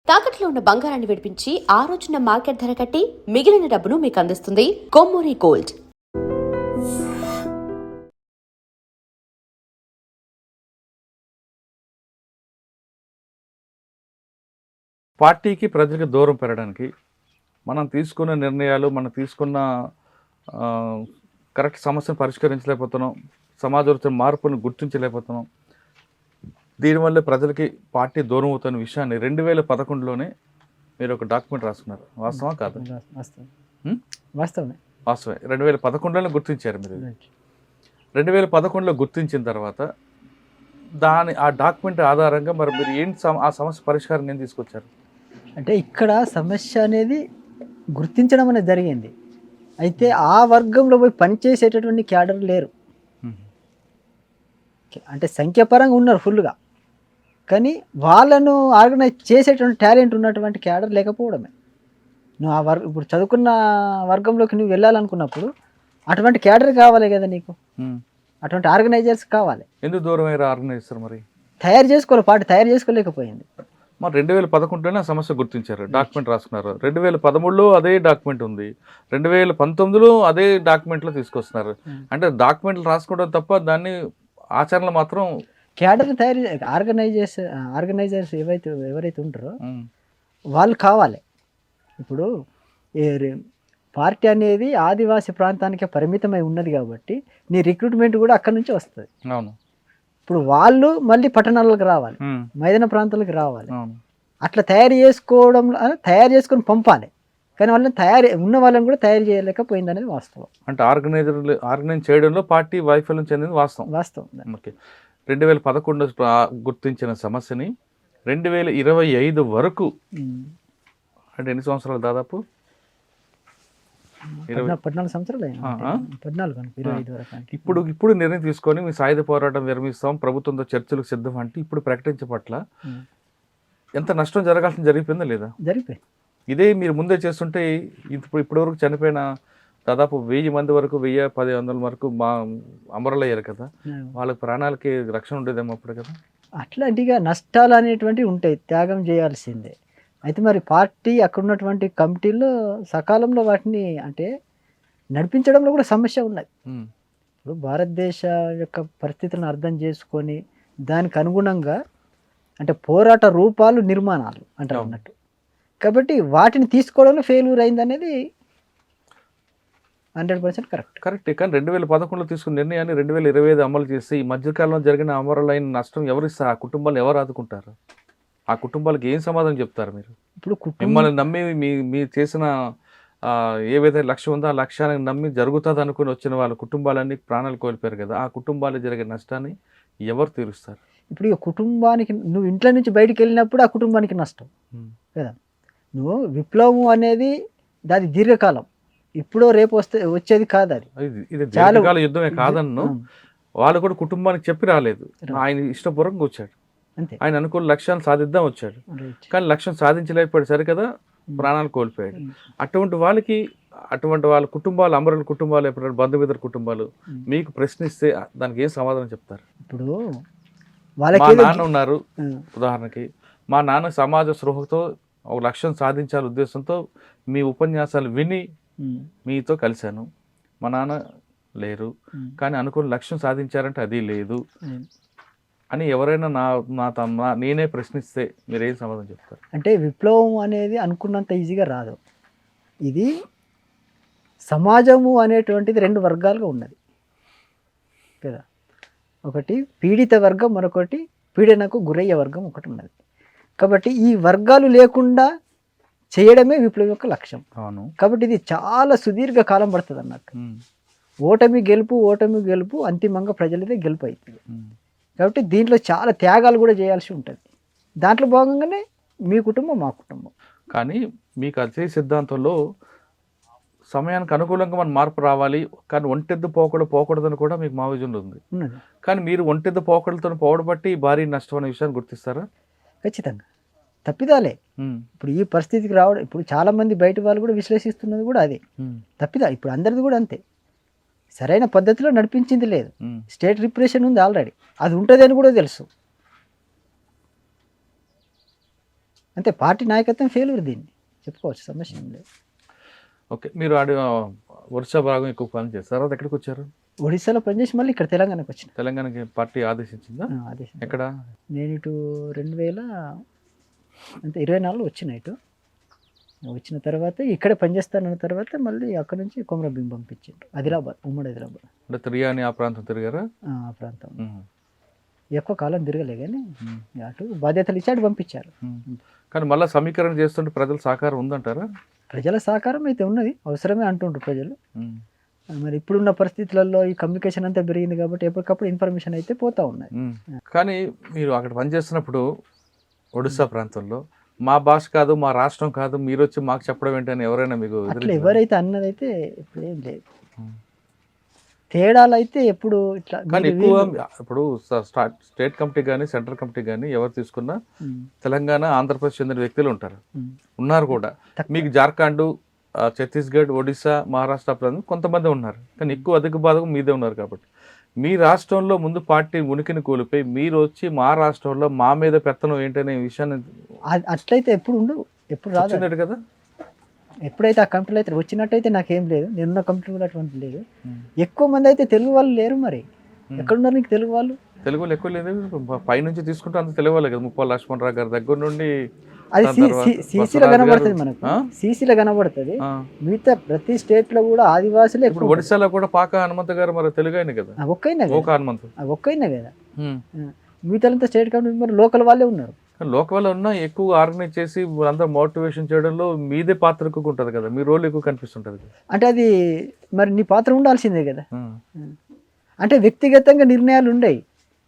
తాకట్లో ఉన్న బంగారాన్ని విడిపించి ఆ రోజున మార్కెట్ ధర కట్టి మిగిలిన డబ్బును మీకు అందిస్తుంది కొమ్మూరి గోల్డ్. పార్టీకి ప్రజలకు దూరం పెరగడానికి మనం తీసుకున్న నిర్ణయాలు, మనం తీసుకున్న కరెక్ట్ సమస్యను పరిష్కరించలేకపోతున్నాం, సమాజంలో మార్పును గుర్తించలేకపోతున్నాం. దీనివల్ల ప్రజలకి పార్టీ దూరం అవుతున్న విషయాన్ని 2011లోనే మీరు ఒక డాక్యుమెంట్ రాసుకున్నారు. వాస్తవా కాదు? వాస్తవమే. 2011లోనే గుర్తించారు మీరు. 2011లో గుర్తించిన తర్వాత ఆ డాక్యుమెంట్ ఆధారంగా మరి మీరు ఏంటి ఆ సమస్య పరిష్కారం ఏం తీసుకొచ్చారు? అంటే ఇక్కడ సమస్య అనేది గుర్తించడం అనేది జరిగింది. అయితే ఆ వర్గంలో పోయి పనిచేసేటటువంటి క్యాడర్ లేరు. అంటే సంఖ్యాపరంగా ఉన్నారు ఫుల్గా, కానీ వాళ్ళను ఆర్గనైజ్ చేసేటువంటి టాలెంట్ ఉన్నటువంటి క్యాడర్ లేకపోవడమే. నువ్వు ఆ ఇప్పుడు చదువుకున్న వర్గంలోకి నువ్వు వెళ్ళాలనుకున్నప్పుడు అటువంటి క్యాడర్ కావాలి కదా నీకు, అటువంటి ఆర్గనైజర్స్ కావాలి. ఎందుకు దూరం అయ్యారు ఆర్గనైజర్? మరి తయారు చేసుకోవాలి, పార్టీ తయారు చేసుకోలేకపోయింది. మరి 2011లోనే ఆ సమస్య గుర్తించారు, డాక్యుమెంట్ రాసుకున్నారు. 2013లో అదే డాక్యుమెంట్ ఉంది, 2019లో అదే డాక్యుమెంట్లో తీసుకొస్తున్నారు. అంటే డాక్యుమెంట్లు రాసుకోవడం తప్ప దాన్ని ఆచరణలో మాత్రం క్యాడర్ తయారు ఆర్గనైజర్స్ ఎవరైతే ఉంటారో వాళ్ళు కావాలి. ఇప్పుడు పార్టీ అనేది ఆదివాసీ ప్రాంతానికే పరిమితమై ఉన్నది కాబట్టి నీ రిక్రూట్మెంట్ కూడా అక్కడి నుంచి వస్తుంది. అవును. ఇప్పుడు వాళ్ళు మళ్ళీ పట్టణాలకు రావాలి, మైదాన ప్రాంతాలకు రావాలి. అట్లా తయారు చేసుకొని పంపాలి, కానీ వాళ్ళని ఉన్న వాళ్ళని కూడా తయారు చేయలేకపోయింది అనేది వాస్తవం. అంటే ఆర్గనైజ్ చేయడంలో పార్టీ వైఫల్యం చెందింది వాస్తవం. ఓకే. 2011 గుర్తించిన సమస్యని 2025 వరకు, అంటే ఎన్ని సంవత్సరాలు? దాదాపు 14 సంవత్సరాలు. 14 వరకు. ఇప్పుడు నిర్ణయం తీసుకొని మీ సాయుధ పోరాటం విరమిస్తాం, ప్రభుత్వంతో చర్చలకు సిద్ధం అంటే ఇప్పుడు ప్రకటించే పట్ల ఎంత నష్టం జరగాల్సింది జరిగిపోయిందా లేదా? జరిగిపోయింది. ఇదే మీరు ముందే చేస్తుంటే ఇప్పటి వరకు చనిపోయిన దాదాపు 1000 మంది వరకు, 1000-1500 వరకు మా అమరులు అయ్యారు కదా, వాళ్ళకి ప్రాణాలకి రక్షణ ఉండేదేమో అప్పుడు కదా. అట్లాంటిగా నష్టాలు అనేటువంటివి ఉంటాయి, త్యాగం చేయాల్సిందే. అయితే మరి పార్టీ అక్కడ ఉన్నటువంటి కమిటీలో సకాలంలో వాటిని అంటే నడిపించడంలో కూడా సమస్య ఉన్నది. ఇప్పుడు భారతదేశ యొక్క పరిస్థితులను అర్థం చేసుకొని దానికి అనుగుణంగా అంటే పోరాట రూపాలు, నిర్మాణాలు అంటారు అన్నట్టు. కాబట్టి వాటిని తీసుకోవడంలో ఫెయిల్యూర్ అయింది అనేది 100% కరెక్ట్. కానీ 2011లో తీసుకున్న నిర్ణయాన్ని 2025 అమలు చేసి ఈ మధ్యకాలంలో జరిగిన అమరులైన నష్టం ఎవరిస్తారు? ఆ కుటుంబాలు ఎవరు ఆదుకుంటారు? ఆ కుటుంబాలకు ఏం సమాధానం చెప్తారు మీరు? ఇప్పుడు మిమ్మల్ని నమ్మి మీరు చేసిన ఏవైతే లక్ష్యం ఉందో ఆ లక్ష్యాన్ని నమ్మి జరుగుతుంది అనుకుని వచ్చిన వాళ్ళ కుటుంబాలన్నీ ప్రాణాలు కోల్పోయారు కదా, ఆ కుటుంబాలు జరిగే నష్టాన్ని ఎవరు తీరుస్తారు? ఇప్పుడు ఈ కుటుంబానికి నువ్వు ఇంట్లో నుంచి బయటికి వెళ్ళినప్పుడు ఆ కుటుంబానికి నష్టం కదా. నువ్వు విప్లవం అనేది దాని దీర్ఘకాలం, ఇప్పుడు రేపు వచ్చేది కాదు. అది ఇది దీర్ఘకాల యుద్ధమే కాదన్ను. వాళ్ళు కూడా కుటుంబానికి చెప్పి రాలేదు, ఆయన ఇష్టపూర్వకంగా వచ్చాడు, ఆయన అనుకున్న లక్ష్యాన్ని సాధిద్దాం వచ్చాడు, కానీ లక్ష్యం సాధించలేకపోయాడు, సరికదా ప్రాణాలు కోల్పోయాడు. అటువంటి వాళ్ళ కుటుంబాలు, అమరుల కుటుంబాలు, ఎప్పుడైనా బంధుమిత్రుల కుటుంబాలు మీకు ప్రశ్నిస్తే దానికి ఏం సమాధానం చెప్తారు? ఇప్పుడు మా నాన్న ఉన్నారు ఉదాహరణకి, మా నాన్న సమాజ స్పృహతో ఒక లక్ష్యం సాధించాలి ఉద్దేశంతో మీ ఉపన్యాసాలు విని మీతో కలిశాను, మా నాన్న లేరు కానీ అనుకున్న లక్ష్యం సాధించారంటే అది లేదు అని ఎవరైనా నేనే ప్రశ్నిస్తే మీరేం సమాధానం చెప్తారు? అంటే విప్లవం అనేది అనుకున్నంత ఈజీగా రాదు. ఇది సమాజము అనేటువంటిది 2 వర్గాలుగా ఉన్నది కదా. ఒకటి పీడిత వర్గం, మరొకటి పీడనకు గురయ్యే వర్గం ఒకటి ఉన్నది. కాబట్టి ఈ వర్గాలు లేకుండా చేయడమే విప్లవం యొక్క లక్ష్యం. కాబట్టి ఇది చాలా సుదీర్ఘ కాలం పడుతుంది అన్నట్టు. ఓటమి గెలుపు అంతిమంగా ప్రజలదే గెలుపు అవుతుంది. కాబట్టి దీంట్లో చాలా త్యాగాలు కూడా చేయాల్సి ఉంటుంది. దాంట్లో భాగంగానే మీ కుటుంబం, మా కుటుంబం. కానీ మీకు అదే సిద్ధాంతంలో సమయానికి అనుకూలంగా మనం మార్పు రావాలి, కానీ ఒంటెద్దు పోకూడదని కూడా మీకు మా విజన్లో ఉంది. కానీ మీరు ఒంటెద్దు పోకడలతో పోవడం బట్టి భారీ నష్టం అనే విషయాన్ని గుర్తిస్తారా? ఖచ్చితంగా తప్పిదాలే. ఇప్పుడు ఈ పరిస్థితికి రావడం, ఇప్పుడు చాలా మంది బయట వాళ్ళు కూడా విశ్లేషిస్తున్నది కూడా అదే తప్పిదా. ఇప్పుడు అందరిది కూడా అంతే, సరైన పద్ధతిలో నడిపించింది లేదు. స్టేట్ రిప్రెషన్ ఉంది ఆల్రెడీ, అది ఉంటుంది అని కూడా తెలుసు. అంతే, పార్టీ నాయకత్వం ఫెయిల్యూర్, దీన్ని చెప్పుకోవచ్చు, సమస్య ఏం లేదు. ఓకే, మీరు ఒరిస్సా భాగం ఎక్కువ పని చేస్తారు, తర్వాత ఎక్కడికి వచ్చారు? ఒడిశాలో పనిచేసి మళ్ళీ ఇక్కడ తెలంగాణకు వచ్చిన. తెలంగాణకి పార్టీ ఆదేశించిందా? అదే ఎక్కడ? నేను ఇటు 2024 వచ్చిన. ఇటు వచ్చిన తర్వాత ఇక్కడే పనిచేస్తానన్న తర్వాత మళ్ళీ అక్కడ నుంచి కొమరభీం పంపించారు, ఆదిలాబాద్, ఉమ్మడి ఆదిలాబాద్. అంటే తిరిగాని ఆ ప్రాంతం తిరిగారా? ఆ ప్రాంతం ఎక్కువ కాలం తిరగలే, కానీ అటు బాధ్యతలు ఇచ్చి అటు పంపించారు. కానీ మళ్ళీ సమీకరణ చేస్తుంటే ప్రజల సహకారం ఉందంటారా? ప్రజల సహకారం అయితే ఉన్నది, అవసరమే అంటుండ్రు ప్రజలు. మరి ఇప్పుడున్న పరిస్థితులలో ఈ కమ్యూనికేషన్ అంతా పెరిగింది కాబట్టి ఎప్పటికప్పుడు ఇన్ఫర్మేషన్ అయితే పోతా ఉన్నది. కానీ మీరు అక్కడ పనిచేస్తున్నప్పుడు ఒడిశా ప్రాంతంలో మా భాష కాదు, మా రాష్ట్రం కాదు, మీరు వచ్చి మాకు చెప్పడం ఏంటని ఎవరైనా మీకు అట్లా ఎవరైతే అన్నదైతే ఇప్పుడు ఏం లేదు. తేడాలు అయితే ఎప్పుడు ఇట్లా. కానీ ఎక్కువ ఇప్పుడు స్టేట్ కమిటీ కానీ సెంట్రల్ కమిటీ కానీ ఎవరు తీసుకున్నా తెలంగాణ, ఆంధ్రప్రదేశ్ చెందిన వ్యక్తులు ఉంటారు, ఉన్నారు కూడా. మీకు జార్ఖండ్, ఛత్తీస్గఢ్, ఒడిశా, మహారాష్ట్ర ప్రాంతం కొంతమంది ఉన్నారు, కానీ ఎక్కువ అధిక భాగం మీదే ఉన్నారు. కాబట్టి మీ రాష్ట్రంలో ముందు పార్టీ ఉనికిని కోల్పోయి మీరు వచ్చి మా రాష్ట్రంలో మా మీద పెత్తనం ఏంటనే విషయాన్ని అట్లయితే ఎప్పుడు ఉండవు, ఎప్పుడు రాదు కదా. ఎప్పుడైతే ఆ కంపెనీలు అయితే వచ్చినట్టయితే నాకేం లేదు, నేనున్న కంపెనీ కూడా అటువంటి లేదు. ఎక్కువ మంది అయితే తెలుగు వాళ్ళు లేరు, మరి ఎక్కడున్నారు నీకు తెలుగు వాళ్ళు? తెలుగు వాళ్ళు ఎక్కువ లేదు, పైనుంచి తీసుకుంటే అంత తెలుగు వాళ్ళే కదా. ముప్పాల లక్ష్మణరావు గారి దగ్గర నుండి అది సీసీలో కనబడుతుంది, మనకు సీసీలో కనబడుతుంది. మిగతా ప్రతి స్టేట్ లో కూడా ఆదివాసులే. ఇప్పుడు ఒడిశాలో కూడా పాక హనుమంత్ గారు మరి తెలుగు అయినా కదా, ఒక్కైనా కదా. మిగతా స్టేట్ కంపెనీ మరి లోకల్ వాళ్ళే ఉన్నారు. లోకల్ ఉన్న ఎక్కువ ఆర్గనైజ్ చేసి అందరూ మోటివేషన్ చేయడంలో మీదే పాత్ర ఎక్కువ ఉంటుంది కదా, మీ రోల్ ఎక్కువ కనిపిస్తుంటది. అంటే అది మరి నీ పాత్ర ఉండాల్సిందే కదా. అంటే వ్యక్తిగతంగా నిర్ణయాలు ఉండయి,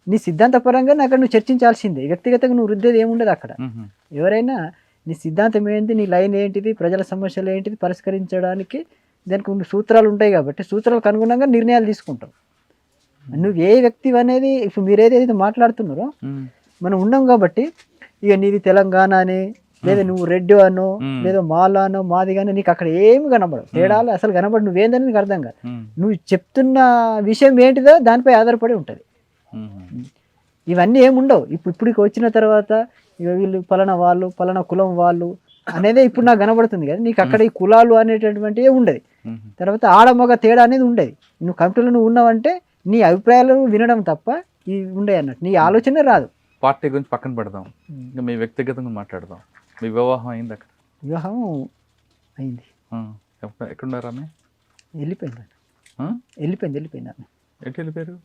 నీ సిద్ధాంతపరంగా అక్కడ నువ్వు చర్చించాల్సిందే. వ్యక్తిగతంగా నువ్వు రుద్దేది ఏముండదు అక్కడ. ఎవరైనా నీ సిద్ధాంతం ఏంటి, నీ లైన్ ఏంటిది, ప్రజల సమస్యలు ఏంటిది పరిష్కరించడానికి దానికి కొన్ని సూత్రాలు ఉంటాయి కాబట్టి సూత్రాలకు అనుగుణంగా నిర్ణయాలు తీసుకుంటావు. నువ్వు ఏ వ్యక్తి అనేది ఇప్పుడు మీరు ఏదైతే మాట్లాడుతున్నారో మనం ఉన్నాం కాబట్టి ఇక నీది తెలంగాణ అని, లేదా నువ్వు రెడ్డి అనో, లేదా మాలానో, మాది కానీ నీకు అక్కడ ఏమి కనబడవు, తేడాలు అసలు కనబడు. నువ్వేందని నీకు అర్థం కాదు. నువ్వు చెప్తున్న విషయం ఏంటిదో దానిపై ఆధారపడి ఉంటుంది. ఇవన్నీ ఏముండవు. ఇప్పుడు వచ్చిన తర్వాత ఇక వీళ్ళు పలానా వాళ్ళు, పలానా కులం వాళ్ళు అనేదే ఇప్పుడు నాకు కనబడుతుంది కదా. నీకు అక్కడ ఈ కులాలు అనేటటువంటివి ఉండదు. తర్వాత ఆడమగ తేడా అనేది ఉండదు. నువ్వు కంపెనీలో నువ్వు ఉన్నావంటే నీ అభిప్రాయాలు వినడం తప్ప ఇవి ఉండే అన్నట్టు, నీ ఆలోచన రాదు. పార్టీ గురించి పక్కన పెడదాం, ఇంకా మీ వ్యక్తిగతంగా మాట్లాడదాం. మీ వివాహం అయింది? అక్కడ వివాహం అయింది. ఎక్కడున్నారా? వెళ్ళిపోయినాను. ఎటు వెళ్ళిపోయారు?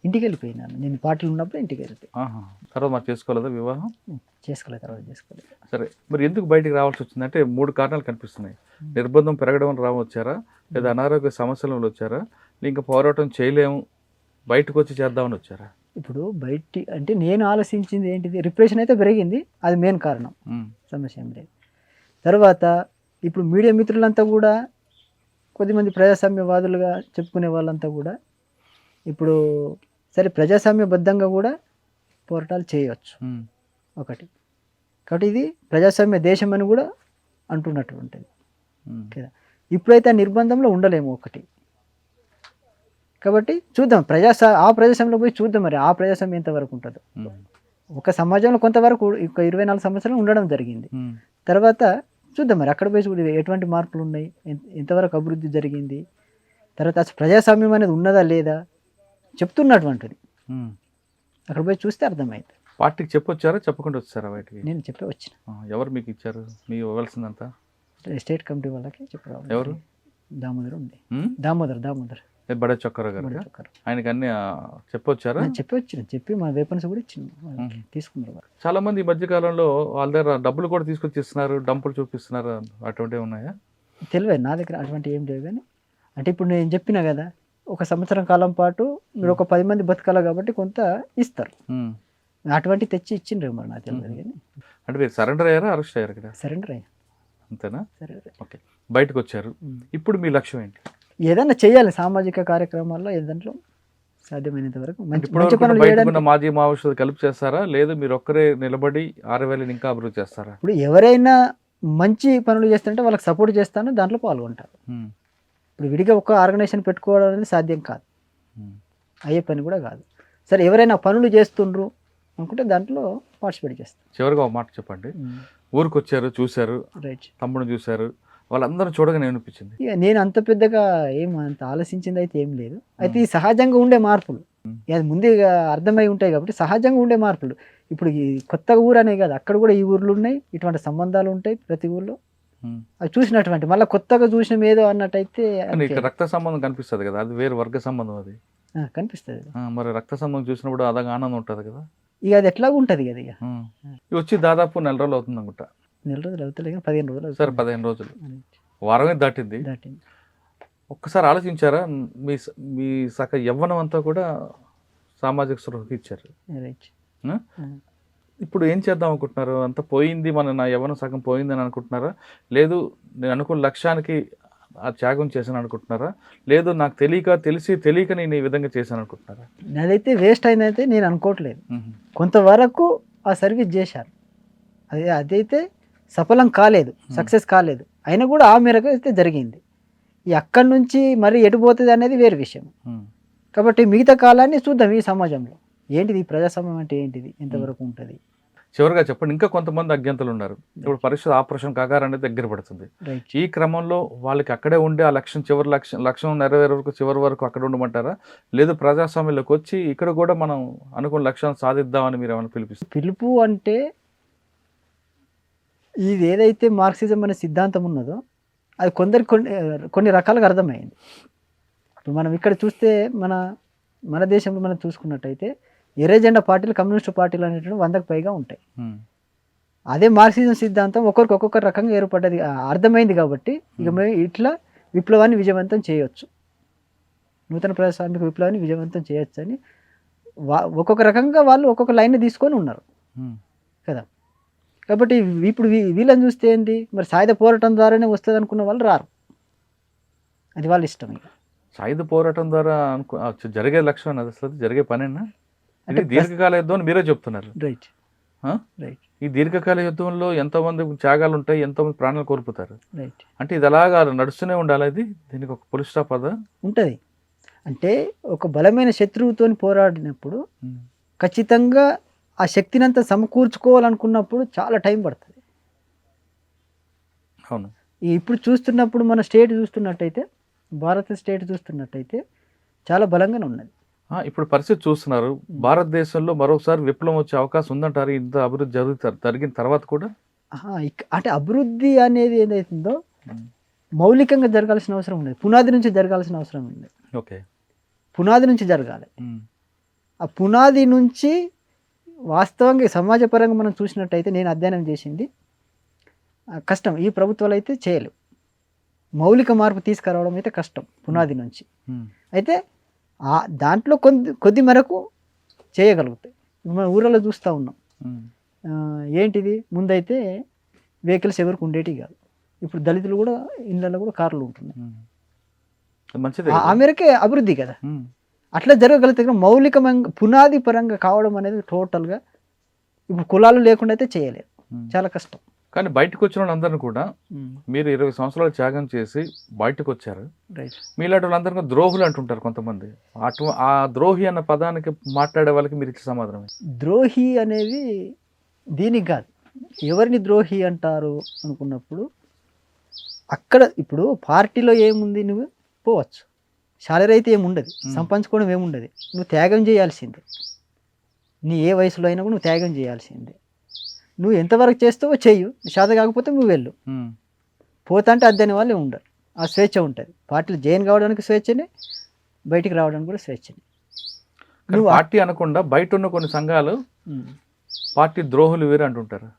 ఇంటికి వెళ్ళిపోయినాను. నేను పార్టీలు ఉన్నప్పుడు ఇంటికి వెళ్ళిపోయి. తర్వాత మరి చేసుకోలేదా వివాహం? చేసుకోలేదు, తర్వాత చేసుకోలేదు. సరే, మరి ఎందుకు బయటికి రావాల్సి వచ్చింది అంటే 3 కారణాలు కనిపిస్తున్నాయి. నిర్బంధం పెరగడం వల్ల వచ్చారా, లేదా అనారోగ్య సమస్యల వల్ల వచ్చారా, ఇంకా పోరాటం చేయలేము బయటకు వచ్చి చేద్దామని వచ్చారా? ఇప్పుడు బయట అంటే నేను ఆలోచించింది ఏంటిది, రిప్రెషన్ అయితే పెరిగింది, అది మెయిన్ కారణం, సమస్య ఏం లేదు. తర్వాత ఇప్పుడు మీడియా మిత్రులంతా కూడా కొద్దిమంది ప్రజాస్వామ్యవాదులుగా చెప్పుకునే వాళ్ళంతా కూడా ఇప్పుడు సరే ప్రజాస్వామ్యబద్ధంగా కూడా పోరాటాలు చేయవచ్చు ఒకటి. కాబట్టి ఇది ప్రజాస్వామ్య దేశం అని కూడా అంటున్నట్టు ఉంటుంది కదా. ఇప్పుడైతే ఆ నిర్బంధంలో ఉండలేము ఒకటి. కాబట్టి చూద్దాం, ఆ ప్రజాస్వామ్యంలో పోయి చూద్దాం మరి ఆ ప్రజాస్వామ్యం ఎంతవరకు ఉంటుందో. ఒక సమాజంలో కొంతవరకు 24 సంవత్సరాలు ఉండడం జరిగింది. తర్వాత చూద్దాం మరి అక్కడ పోయి చూడ ఎటువంటి మార్పులు ఉన్నాయి, ఎంతవరకు అభివృద్ధి జరిగింది, తర్వాత అసలు ప్రజాస్వామ్యం అనేది ఉన్నదా లేదా చెప్తున్నటువంటిది అక్కడ పోయి చూస్తే అర్థమైంది. పార్టీకి చెప్పొచ్చారా, చెప్పకుండా వచ్చారా బయటికి? నేను చెప్పే వచ్చిన. ఎవరు మీకు ఇచ్చారు? మీకు ఇవ్వాల్సిందంతా స్టేట్ కమిటీ వాళ్ళకి చెప్పడం. ఎవరు? దామోదర్ ఉంది, దామోదర్ బడే చొక్కరా గారు. ఆయనకి అన్ని చెప్పొచ్చారా? చెప్పి మా వెపన్స్ కూడా ఇచ్చిన తీసుకున్నారు. చాలా మంది ఈ మధ్య కాలంలో వాళ్ళ దగ్గర డబ్బులు కూడా తీసుకొచ్చి ఇస్తున్నారు, డంపులు చూపిస్తున్నారు, అటువంటివి ఉన్నాయా? తెలియదు, నా దగ్గర అటువంటి ఏం లేవు. కానీ అంటే ఇప్పుడు నేను చెప్పినా కదా, 1 సంవత్సరం కాలం పాటు మీరు ఒక 10 మంది బతకాలి కాబట్టి కొంత ఇస్తారు. అటువంటి తెచ్చి ఇచ్చిండ్రు మరి నాకు తెలియదు. కానీ అంటే మీరు సరెండర్ అయ్యారా, అరెస్ట్ అయ్యారు? ఇక్కడ సరెండర్ అయ్యా. అంతేనా? ఓకే, బయటకు వచ్చారు. ఇప్పుడు మీ లక్ష్యం ఏంటి? ఏదన్నా చేయాలి, సామాజిక కార్యక్రమాల్లో ఏదంట్లో సాధ్యమైనంత వరకు మంచి పనులు చేయడానికి. మాజీ మావోయిస్టులు కలిపి చేస్తారా, లేదు మీరు ఒక్కరే నిలబడి 6,000 ఇంకా అభివృద్ధి చేస్తారా? ఇప్పుడు ఎవరైనా మంచి పనులు చేస్తుంటే వాళ్ళకి సపోర్ట్ చేస్తాను, దాంట్లో పాల్గొంటారు. ఇప్పుడు విడిగా ఒక ఆర్గనైజేషన్ పెట్టుకోవడం అనేది సాధ్యం కాదు, అయ్యే పని కూడా కాదు. సరే ఎవరైనా పనులు చేస్తుండ్రు అనుకుంటే దాంట్లో పార్టిసిపేట్ చేస్తాం. చివరిగా ఒక మాట చెప్పండి, ఊరికి వచ్చారు, చూశారు, రైట్. తమ్ముడిని చూశారు, వాళ్ళందరూ చూడగానే ఏమనిపించింది? ఇక నేను అంత పెద్దగా అంత ఆలోచించింది అయితే ఏం లేదు. అయితే ఈ సహజంగా ఉండే మార్పులు అది ముందే ఇక అర్థమై ఉంటాయి కాబట్టి సహజంగా ఉండే మార్పులు. ఇప్పుడు ఈ కొత్తగా ఊరు అనే కాదు, అక్కడ కూడా ఈ ఊర్లు ఉన్నాయి, ఇటువంటి సంబంధాలు ఉంటాయి ప్రతి ఊర్లో. అది చూసినటువంటి మళ్ళీ కొత్తగా చూసిన ఏదో అన్నట్టయితే కానీ ఇక్కడ రక్త సంబంధం కనిపిస్తుంది కదా, అది వేరు వర్గ సంబంధం అది. కనిపిస్తుంది. మరి రక్త సంబంధం చూసినప్పుడు అదగా ఆనందం ఉంటుంది కదా. ఇక అది ఎట్లాగ ఉంటుంది కదా. ఇక ఇవి వచ్చి దాదాపు 4 రోజులు అవుతుంది అనుకుంటా. 4 రోజులు అవుతలే కానీ 15 రోజులు సరే 15 రోజులు, వారమే దాటింది. దాటింది. ఒక్కసారి ఆలోచించారా, మీ మీ సగ యవ్వనం అంతా కూడా సామాజిక స్పృహకి ఇచ్చారు. రైట్. ఇప్పుడు ఏం చేద్దాం అనుకుంటున్నారు? అంత పోయింది, నా యవ్వనం సగం పోయిందని అనుకుంటున్నారా? లేదు నేను అనుకున్న లక్ష్యానికి ఆ త్యాగం చేశాను అనుకుంటున్నారా? లేదు నాకు తెలియక నేను ఈ విధంగా చేశాను అనుకుంటున్నారా? అదైతే వేస్ట్ అయిందైతే నేను అనుకోవట్లేదు. కొంతవరకు ఆ సర్వీస్ చేశారు, అదైతే సఫలం కాలేదు, సక్సెస్ కాలేదు, అయినా కూడా ఆ మేరకు అయితే జరిగింది. ఈ అక్కడి నుంచి మరి ఎటు పోతుంది అనేది వేరే విషయం. కాబట్టి మిగతా కాలాన్ని చూద్దాం ఈ సమాజంలో ఏంటిది, ప్రజాస్వామ్యం అంటే ఏంటిది, ఎంతవరకు ఉంటుంది. చివరిగా చెప్పండి, ఇంకా కొంతమంది అజ్ఞాతలు ఉన్నారు. ఇప్పుడు పరీక్ష ఆపరేషన్ కాగారు అనేది దగ్గర పడుతుంది. ఈ క్రమంలో వాళ్ళకి అక్కడే ఉండే ఆ లక్ష్యం నెరవేరే వరకు చివరి వరకు అక్కడ ఉండమంటారా? లేదు ప్రజాస్వామ్యంలోకి వచ్చి ఇక్కడ కూడా మనం అనుకున్న లక్ష్యాన్ని సాధిద్దామని మీరు ఏమైనా పిలుపు అంటే ఇది ఏదైతే మార్క్సిజం అనే సిద్ధాంతం ఉన్నదో అది కొన్ని రకాలుగా అర్థమైంది. ఇప్పుడు మనం ఇక్కడ చూస్తే మన దేశంలో మనం చూసుకున్నట్టయితే ఎర్ర జెండా పార్టీలు, కమ్యూనిస్టు పార్టీలు అనేటువంటి 100కు పైగా ఉంటాయి. అదే మార్క్సిజం సిద్ధాంతం ఒక్కొక్క రకంగా ఏర్పడ్డది, అర్థమైంది. కాబట్టి ఇక మేము ఇట్లా విప్లవాన్ని విజయవంతం చేయొచ్చు, నూతన ప్రజాస్వామిక విప్లవాన్ని విజయవంతం చేయొచ్చు అని ఒక్కొక్క రకంగా వాళ్ళు ఒక్కొక్క లైన్ తీసుకొని ఉన్నారు కదా. కాబట్టి ఇప్పుడు వీళ్ళని చూస్తే ఏంది, మరి సాయుధ పోరాటం ద్వారానే వస్తుంది అనుకున్న వాళ్ళు రారు, అది వాళ్ళ ఇష్టం. సాయుధ పోరాటం ద్వారా జరిగే లక్ష్యం అది అసలు జరిగే పనేనా? ఇది దీర్ఘకాల యుద్ధం అని మీరే చెప్తున్నారు. రైట్. రైట్. ఈ దీర్ఘకాల యుద్ధంలో ఎంతోమంది త్యాగాలు ఉంటాయి, ఎంతోమంది ప్రాణాలు కోల్పోతారు. రైట్. అంటే ఇది అలాగా నడుస్తూనే ఉండాలి, అది దీనికి ఒక పులి స్టాప్ అదా ఉంటుంది. అంటే ఒక బలమైన శత్రువుతో పోరాడినప్పుడు ఖచ్చితంగా ఆ శక్తిని అంతా సమకూర్చుకోవాలనుకున్నప్పుడు చాలా టైం పడుతుంది. అవును. ఇప్పుడు చూస్తున్నప్పుడు మన స్టేట్ చూస్తున్నట్టయితే, భారత స్టేట్ చూస్తున్నట్టయితే చాలా బలంగానే ఉన్నది. ఇప్పుడు పరిస్థితి చూస్తున్నారు, భారతదేశంలో మరోసారి విప్లవం వచ్చే అవకాశం ఉందంటారు ఇంత అభివృద్ధి జరిగిన తర్వాత కూడా? అంటే అభివృద్ధి అనేది ఏదైతుందో మౌలికంగా జరగాల్సిన అవసరం ఉన్నది, పునాది నుంచి జరగాల్సిన అవసరం ఉంది. ఓకే, పునాది నుంచి జరగాలి. ఆ పునాది నుంచి వాస్తవంగా సమాజపరంగా మనం చూసినట్టయితే, నేను అధ్యయనం చేసింది కష్టం. ఈ ప్రభుత్వాలు అయితే చేయలేవు, మౌలిక మార్పు తీసుకురావడం అయితే కష్టం పునాది నుంచి. అయితే దాంట్లో కొద్ది మేరకు చేయగలుగుతాయి. మన ఊళ్ళలో చూస్తూ ఉన్నాం, ఏంటిది, ముందైతే వెహికల్స్ ఎవరికి ఉండేటివి కాదు, ఇప్పుడు దళితులు కూడా ఇళ్ళల్లో కూడా కార్లు ఉంటున్నాయి. ఆ మేరకే అభివృద్ధి కదా. అట్లా జరగగలిగితే మౌలికంగా పునాది పరంగా కావడం అనేది టోటల్గా ఇప్పుడు కులాలు లేకుండా అయితే చేయలేరు, చాలా కష్టం. కానీ బయటకు వచ్చిన వాళ్ళందరినీ కూడా మీరు 20 సంవత్సరాలు త్యాగం చేసి బయటకు వచ్చారు. మీలాంటి వాళ్ళందరికీ ద్రోహులు అంటుంటారు కొంతమంది. ఆ ద్రోహి అన్న పదానికి మాట్లాడే వాళ్ళకి మీరు ఇచ్చే సమాధానం? ద్రోహి అనేది దీనికి కాదు, ఎవరిని ద్రోహి అంటారు అనుకున్నప్పుడు అక్కడ ఇప్పుడు పార్టీలో ఏముంది, నువ్వు పోవచ్చు, శాలరీ అయితే ఏముండదు, సంపాదించుకోవడం ఏముండదు, నువ్వు త్యాగం చేయాల్సిందే. నీ ఏ వయసులో అయినా కూడా నువ్వు త్యాగం చేయాల్సిందే. నువ్వు ఎంతవరకు చేస్తావో చెయ్యు, శాత కాకపోతే నువ్వు వెళ్ళు. పోతా అంటే అద్దెని వాళ్ళే ఉండరు, ఆ స్వేచ్ఛ ఉంటుంది. పార్టీలు జాయిన్ కావడానికి స్వేచ్ఛనే, బయటికి రావడానికి కూడా స్వేచ్ఛనే. నువ్వు పార్టీ అనకుండా బయట ఉన్న కొన్ని సంఘాలు పార్టీ ద్రోహులు వేరు అంటుంటారు.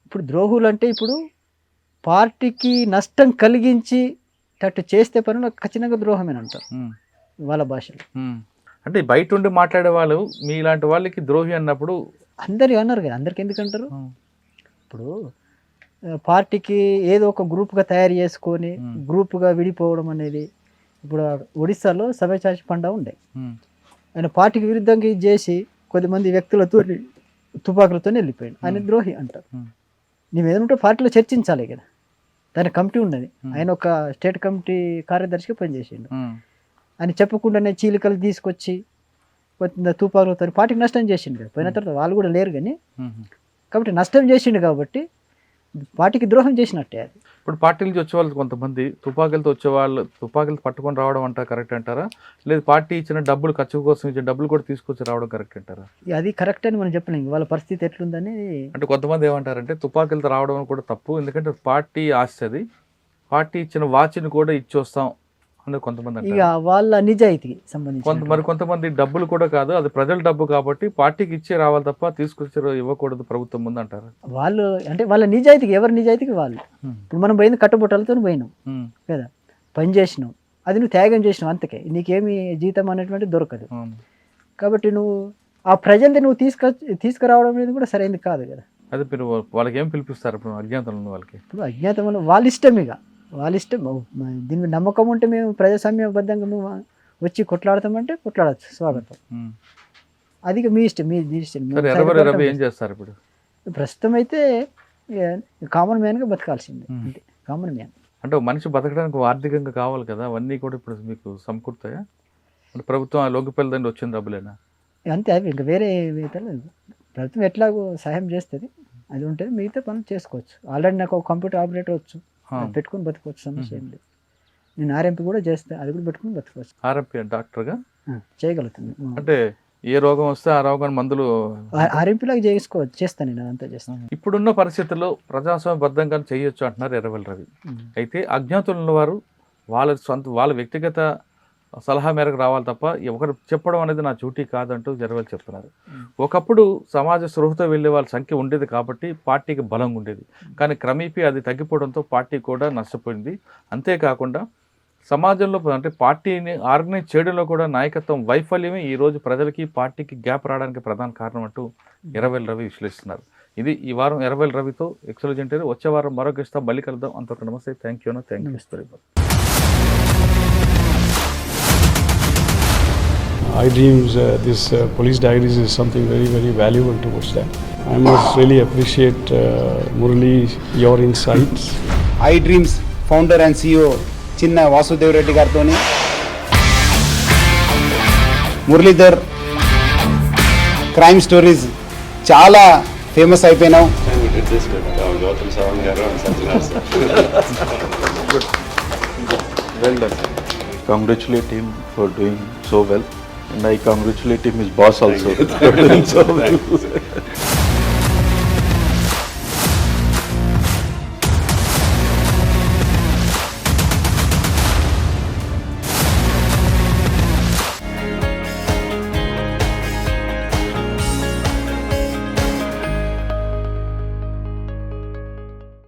ఇప్పుడు ద్రోహులు అంటే ఇప్పుడు పార్టీకి నష్టం కలిగించి అట్టు చేస్తే పనులు ఖచ్చితంగా ద్రోహమని అంటారు వాళ్ళ భాషలో. అంటే బయట ఉండి మాట్లాడే వాళ్ళు మీలాంటి వాళ్ళకి ద్రోహి అన్నప్పుడు అందరు అన్నారు కదా, అందరికి ఎందుకంటారు? ఇప్పుడు పార్టీకి ఏదో ఒక గ్రూప్గా తయారు చేసుకొని గ్రూప్గా విడిపోవడం అనేది, ఇప్పుడు ఒడిస్సాలో సభ్యచాచి పండుగ ఉండే, ఆయన పార్టీకి విరుద్ధంగా ఇది చేసి కొద్దిమంది వ్యక్తులతో తుపాకులతో వెళ్ళిపోయాడు, ఆయన ద్రోహి అంటారు. నువ్వు ఏదంటే పార్టీలో చర్చించాలి కదా, దాని కమిటీ ఉన్నది, ఆయన ఒక స్టేట్ కమిటీ కార్యదర్శిగా పనిచేసిండు. అని చెప్పకుండానే చీలికలు తీసుకొచ్చి తుపాకులతో పార్టీకి నష్టం చేసిండు కదా. పోయిన తర్వాత వాళ్ళు కూడా లేరు కానీ, కాబట్టి నష్టం చేసిండు. కాబట్టి పార్టీకి ద్రోహం చేసినట్టే అది. ఇప్పుడు పార్టీ నుంచి వచ్చే వాళ్ళు కొంతమంది తుపాకీలతో వచ్చేవాళ్ళు తుపాకీలు పట్టుకొని రావడం అంటారు కరెక్ట్ అంటారా, లేదు పార్టీ ఇచ్చిన డబ్బులు ఖర్చు కోసం ఇచ్చిన డబ్బులు కూడా తీసుకొచ్చి రావడం కరెక్ట్ అంటారా? అది కరెక్ట్ అని మనం చెప్పలేము, వాళ్ళ పరిస్థితి ఎట్లుందని. అంటే కొంతమంది ఏమంటారంటే తుపాకీలతో రావడం కూడా తప్పు, ఎందుకంటే పార్టీ ఆస్తి, పార్టీ ఇచ్చిన వాచ్ని కూడా ఇచ్చి వస్తాం అనేది కొంతమంది ఇక అంటారు. వాళ్ళ నిజాయితీకి సంబంధించి మరి కొంతమంది డబ్బులు కూడా కాదు, అది ప్రజల డబ్బు కాబట్టి పార్టీకి ఇచ్చే రావాలి తప్ప తీసుకొచ్చి ఇవ్వకూడదు ప్రభుత్వం ముందు అంటారు. వాళ్ళు అంటే వాళ్ళ నిజాయితీకి, ఎవరి నిజాయితీకి వాళ్ళు. ఇప్పుడు మనం పోయింది కట్టుబొట్టలతో పోయినాం కదా, పని చేసినావు, అది నువ్వు త్యాగం చేసినావు, అంతకే నీకేమి జీతం అనేటువంటి దొరకదు. కాబట్టి నువ్వు ఆ ప్రజల్ని నువ్వు తీసుకురావడం అనేది కూడా సరైనది కాదు కదా. అదే మీరు వాళ్ళకి ఏం పిలిపిస్తారు ఇప్పుడు అజ్ఞాతంలో ఉన్న వాళ్ళకి? ఇప్పుడు అజ్ఞాతంలో వాళ్ళ ఇష్టం, ఇక వాళ్ళ ఇష్టం. దీని మీద నమ్మకం ఉంటే మేము ప్రజాస్వామ్యబద్ధంగా మేము వచ్చి కొట్లాడతామంటే కొట్లాడచ్చు, స్వాగతం. అది మీ ఇష్టం, మీ ఇష్టం. ఏం చేస్తారు ఇప్పుడు? ప్రస్తుతం అయితే కామన్ మ్యాన్గా బతకాల్సిందే, అంటే కామన్ మ్యాన్. అంటే మనిషి బతకడానికి ఆర్థికంగా కావాలి కదా, అవన్నీ కూడా ఇప్పుడు మీకు సమకూరుతాయా? అంటే ప్రభుత్వం ఆ లోకిపల్లి దండి వచ్చిన డబ్బులేనా? అంతే, అవి ఇంకా వేరే ప్రభుత్వం ఎట్లాగో సహాయం చేస్తుంది, అది ఉంటుంది, మిగతా పనులు చేసుకోవచ్చు. ఆల్రెడీ నాకు ఒక కంప్యూటర్ ఆపరేటర్ వచ్చు, పెట్టుకుని బతుకోవచ్చు, సమస్య ఏం లేదు. నేను ఆర్ఎంపీ కూడా చేస్తాను, అది కూడా పెట్టుకుని బతుకోవచ్చు. ఆర్ఎంపీ డాక్టర్గా చేయగలుగుతుంది. అంటే ఏ రోగం వస్తే ఆ రోగాన్ని మందులు ఆర్ఎంపీలాగా చేస్తాను, నేను అదంతా చేస్తాను. ఇప్పుడున్న పరిస్థితుల్లో ప్రజాస్వామ్యబద్ధంగా చేయొచ్చు అంటున్నారు ఎర్రవెల్లి రవి. అయితే అజ్ఞాతులు ఉన్నవారు వాళ్ళ వ్యక్తిగత సలహా మేరకు రావాలి తప్ప ఒకరు చెప్పడం అనేది నా డ్యూటీ కాదంటూ ఎర్రవెల్లి చెప్తున్నారు. ఒకప్పుడు సమాజ స్పృహతో వెళ్ళే వాళ్ళ సంఖ్య ఉండేది కాబట్టి పార్టీకి బలంగా ఉండేది, కానీ క్రమేపీ అది తగ్గిపోవడంతో పార్టీ కూడా నష్టపోయింది. అంతేకాకుండా సమాజంలో అంటే పార్టీని ఆర్గనైజ్ చేయడంలో కూడా నాయకత్వం వైఫల్యమే ఈరోజు ప్రజలకి పార్టీకి గ్యాప్ రావడానికి ప్రధాన కారణం అంటూ ఎర్రవెల్లి రవి విశ్లేషిస్తున్నారు. ఇది ఈ వారం ఎర్రవెల్లి రవితో ఎక్సలెంట్. వచ్చే వారం మరొక ఇష్టం మళ్ళీ కలుద్దాం. అంతవరకు నమస్తే. Thank you very much. iDreams, this police diaries is something very, very valuable towards that. I must really appreciate Murali, your insights. iDreams founder and CEO చిన్న వాసుదేవ్ రెడ్డి గారితో మురళీధర్ క్రైమ్ స్టోరీస్ చాలా ఫేమస్ అయిపోయినాం. Well done. Congratulate him for doing so well, and I congratulate him, his boss also, for doing so well.